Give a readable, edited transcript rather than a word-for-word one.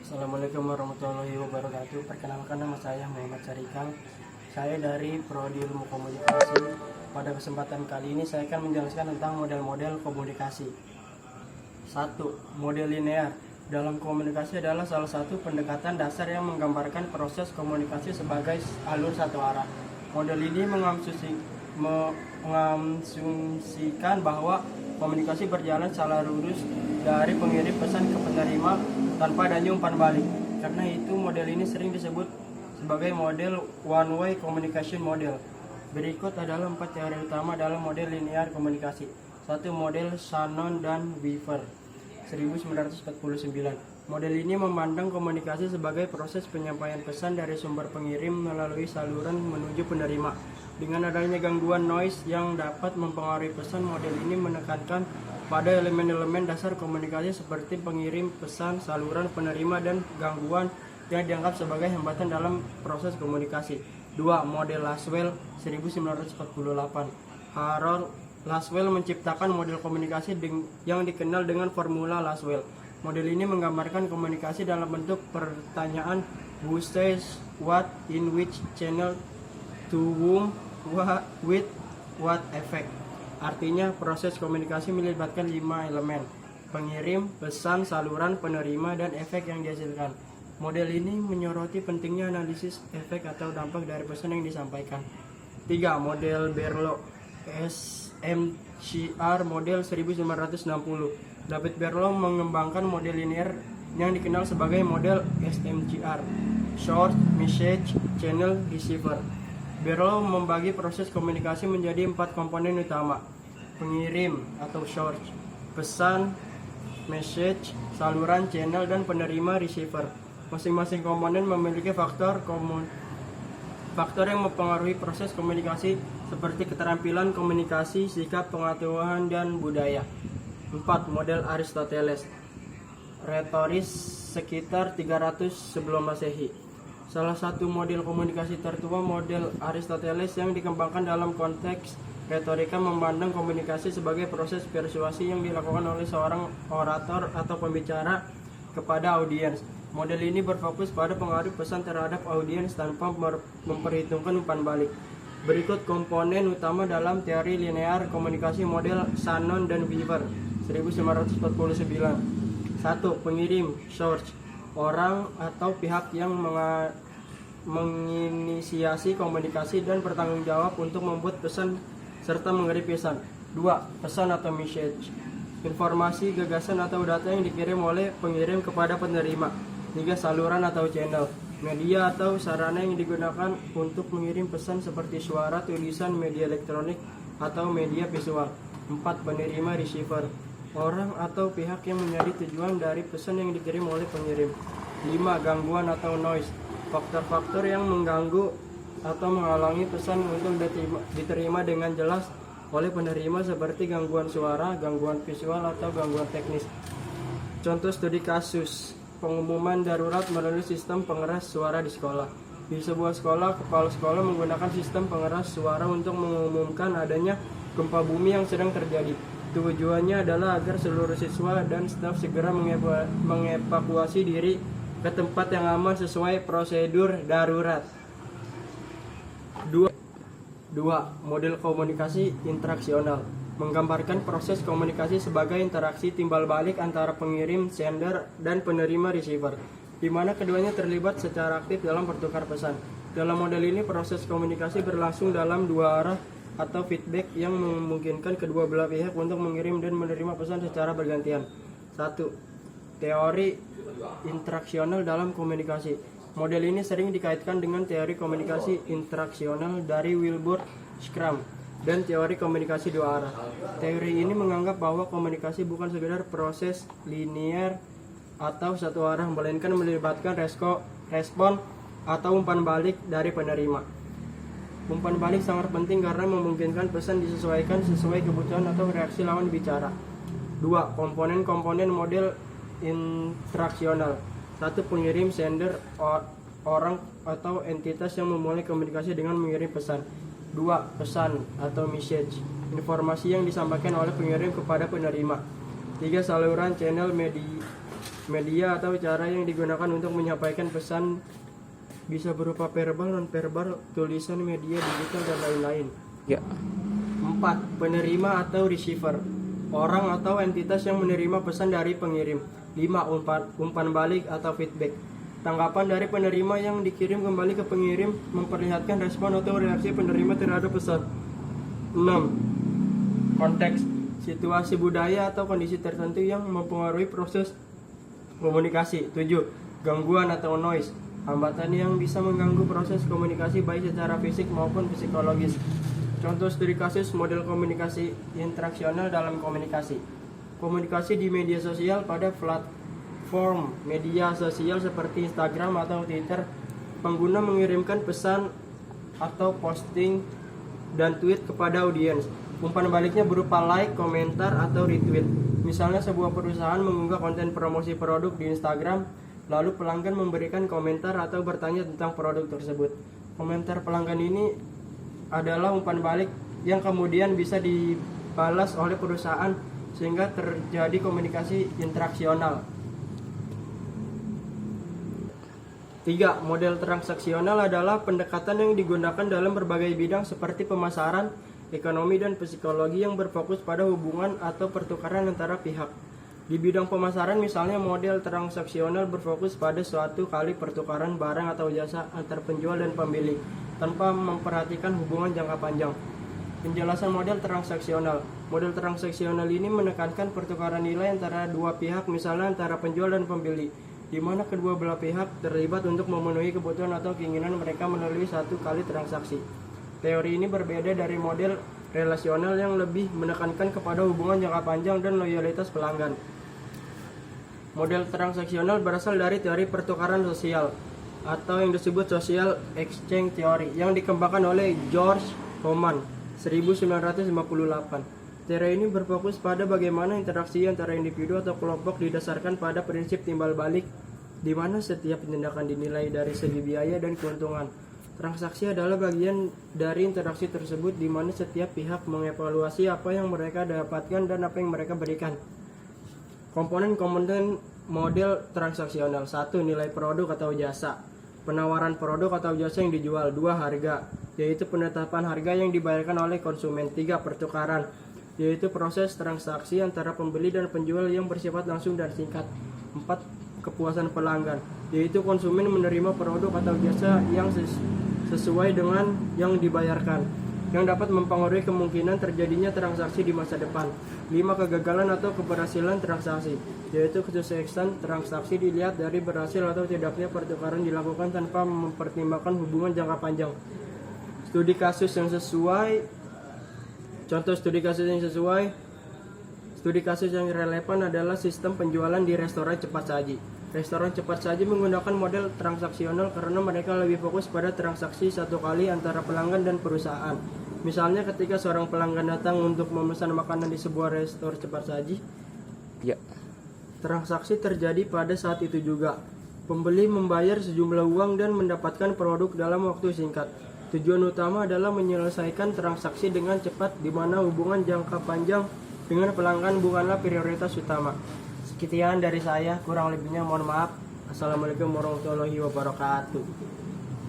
Assalamualaikum warahmatullahi wabarakatuh. Perkenalkan, nama saya Muhammad Syarikal. Saya dari Prodi Ilmu Komunikasi. Pada kesempatan kali ini saya akan menjelaskan tentang model-model komunikasi. 1. Model linear. Dalam komunikasi adalah salah satu pendekatan dasar yang menggambarkan proses komunikasi sebagai alur satu arah. Model ini mengasumsikan bahwa komunikasi berjalan secara lurus dari pengirim pesan ke penerima tanpa adanya umpan balik. Karena itu model ini sering disebut sebagai model one way communication model. Berikut adalah 4 teori utama dalam model linear komunikasi. 1. Model Shannon dan Weaver 1949. Model ini memandang komunikasi sebagai proses penyampaian pesan dari sumber pengirim melalui saluran menuju penerima. Dengan adanya gangguan noise yang dapat mempengaruhi pesan, model ini menekankan pada elemen-elemen dasar komunikasi seperti pengirim pesan, saluran penerima, dan gangguan yang dianggap sebagai hambatan dalam proses komunikasi. 2. Model Laswell 1948. Harold Laswell menciptakan model komunikasi yang dikenal dengan formula Laswell. Model ini menggambarkan komunikasi dalam bentuk pertanyaan who says what, in which channel, to whom, with what effect. Artinya proses komunikasi melibatkan 5 elemen: pengirim, pesan, saluran, penerima, dan efek yang dihasilkan. Model ini menyoroti pentingnya analisis efek atau dampak dari pesan yang disampaikan. 3. Model Berlo SMCR model 1960. David Berlo mengembangkan model linear yang dikenal sebagai model SMCR, Short Message Channel Receiver. Berlo membagi proses komunikasi menjadi 4 komponen utama: pengirim atau source, pesan, message, saluran, channel, dan penerima receiver. Masing-masing komponen memiliki faktor yang mempengaruhi proses komunikasi seperti keterampilan komunikasi, sikap, pengetahuan, dan budaya. 4. Model Aristoteles, retoris sekitar 300 sebelum Masehi. Salah satu model komunikasi tertua, model Aristoteles, yang dikembangkan dalam konteks retorika, memandang komunikasi sebagai proses persuasi yang dilakukan oleh seorang orator atau pembicara kepada audiens. Model ini berfokus pada pengaruh pesan terhadap audiens tanpa memperhitungkan umpan balik. Berikut komponen utama dalam teori linear komunikasi model Shannon dan Weaver 1949. 1. Pengirim, source, orang atau pihak yang menginisiasi komunikasi dan bertanggung jawab untuk membuat pesan serta mengirim pesan. 2. Pesan atau message, informasi, gagasan, atau data yang dikirim oleh pengirim kepada penerima. 3. Saluran atau channel, media atau sarana yang digunakan untuk mengirim pesan seperti suara, tulisan, media elektronik, atau media visual. 4. Penerima, receiver, orang atau pihak yang menjadi tujuan dari pesan yang dikirim oleh pengirim. 5. Gangguan atau noise, faktor-faktor yang mengganggu atau menghalangi pesan untuk diterima dengan jelas oleh penerima seperti gangguan suara, gangguan visual, atau gangguan teknis. Contoh studi kasus pengumuman darurat melalui sistem pengeras suara di sekolah. Di sebuah sekolah, kepala sekolah menggunakan sistem pengeras suara untuk mengumumkan adanya gempa bumi yang sedang terjadi. Tujuannya adalah agar seluruh siswa dan staf segera mengevakuasi diri ke tempat yang aman sesuai prosedur darurat. 2. Model komunikasi interaksional, menggambarkan proses komunikasi sebagai interaksi timbal balik antara pengirim sender dan penerima receiver, di mana keduanya terlibat secara aktif dalam bertukar pesan. Dalam model ini, proses komunikasi berlangsung dalam 2 arah atau feedback yang memungkinkan kedua belah pihak untuk mengirim dan menerima pesan secara bergantian. 1. Teori interaksional dalam komunikasi. Model ini sering dikaitkan dengan teori komunikasi interaksional dari Wilbur Schramm dan teori komunikasi 2 arah. Teori ini menganggap bahwa komunikasi bukan sekedar proses linear atau satu arah, melainkan melibatkan respon atau umpan balik dari penerima. Umpan balik sangat penting karena memungkinkan pesan disesuaikan sesuai kebutuhan atau reaksi lawan bicara. 2. Komponen-komponen model interaksional. 1. Pengirim, sender, orang atau entitas yang memulai komunikasi dengan mengirim pesan. 2. Pesan atau message, informasi yang disampaikan oleh pengirim kepada penerima. 3. Saluran, channel, Media atau cara yang digunakan untuk menyampaikan pesan bisa berupa verbal, non-verbal, tulisan, media, digital, dan lain-lain. Ya. 4. Penerima atau receiver. Orang atau entitas yang menerima pesan dari pengirim. 5. Umpan balik atau feedback. Tanggapan dari penerima yang dikirim kembali ke pengirim memperlihatkan respon atau reaksi penerima terhadap pesan. 6. Konteks. Situasi budaya atau kondisi tertentu yang mempengaruhi proses komunikasi. 7. Gangguan atau noise. Hambatan yang bisa mengganggu proses komunikasi baik secara fisik maupun psikologis. Contoh studi kasus model komunikasi interaksional dalam komunikasi. Komunikasi di media sosial. Pada platform media sosial seperti Instagram atau Twitter, pengguna mengirimkan pesan atau posting dan tweet kepada audiens. Umpan baliknya berupa like, komentar, atau retweet. Misalnya sebuah perusahaan mengunggah konten promosi produk di Instagram, lalu pelanggan memberikan komentar atau bertanya tentang produk tersebut. Komentar pelanggan ini adalah umpan balik yang kemudian bisa dibalas oleh perusahaan sehingga terjadi komunikasi interaksional. 3. Model transaksional adalah pendekatan yang digunakan dalam berbagai bidang seperti pemasaran, ekonomi, dan psikologi yang berfokus pada hubungan atau pertukaran antara pihak. Di bidang pemasaran misalnya model transaksional berfokus pada suatu kali pertukaran barang atau jasa antar penjual dan pembeli tanpa memperhatikan hubungan jangka panjang. Penjelasan model transaksional. Model transaksional ini menekankan pertukaran nilai antara dua pihak, misalnya antara penjual dan pembeli, di mana kedua belah pihak terlibat untuk memenuhi kebutuhan atau keinginan mereka melalui satu kali transaksi. Teori ini berbeda dari model relasional yang lebih menekankan kepada hubungan jangka panjang dan loyalitas pelanggan. Model transaksional berasal dari teori pertukaran sosial atau yang disebut social exchange theory yang dikembangkan oleh George Homan 1958. Teori ini berfokus pada bagaimana interaksi antara individu atau kelompok didasarkan pada prinsip timbal balik, di mana setiap tindakan dinilai dari segi biaya dan keuntungan. Transaksi adalah bagian dari interaksi tersebut, di mana setiap pihak mengevaluasi apa yang mereka dapatkan dan apa yang mereka berikan. Komponen-komponen model transaksional. 1. Nilai produk atau jasa. Penawaran produk atau jasa yang dijual. 2. Harga, yaitu penetapan harga yang dibayarkan oleh konsumen. 3. Pertukaran, yaitu proses transaksi antara pembeli dan penjual yang bersifat langsung dan singkat. 4. Kepuasan pelanggan, yaitu konsumen menerima produk atau jasa yang sesuai dengan yang dibayarkan, yang dapat mempengaruhi kemungkinan terjadinya transaksi di masa depan. 5. Kegagalan atau keberhasilan transaksi, yaitu kesuksesan transaksi dilihat dari berhasil atau tidaknya pertukaran dilakukan tanpa mempertimbangkan hubungan jangka panjang. Studi kasus yang sesuai. Contoh studi kasus yang sesuai. Studi kasus yang relevan adalah sistem penjualan di restoran cepat saji. Restoran cepat saji menggunakan model transaksional karena mereka lebih fokus pada transaksi satu kali antara pelanggan dan perusahaan. Misalnya ketika seorang pelanggan datang untuk memesan makanan di sebuah restoran cepat saji, Ya. transaksi terjadi pada saat itu juga. Pembeli membayar sejumlah uang dan mendapatkan produk dalam waktu singkat. Tujuan utama adalah menyelesaikan transaksi dengan cepat, di mana hubungan jangka panjang dengan pelanggan bukanlah prioritas utama. Sekian dari saya, kurang lebihnya mohon maaf. Assalamualaikum warahmatullahi wabarakatuh.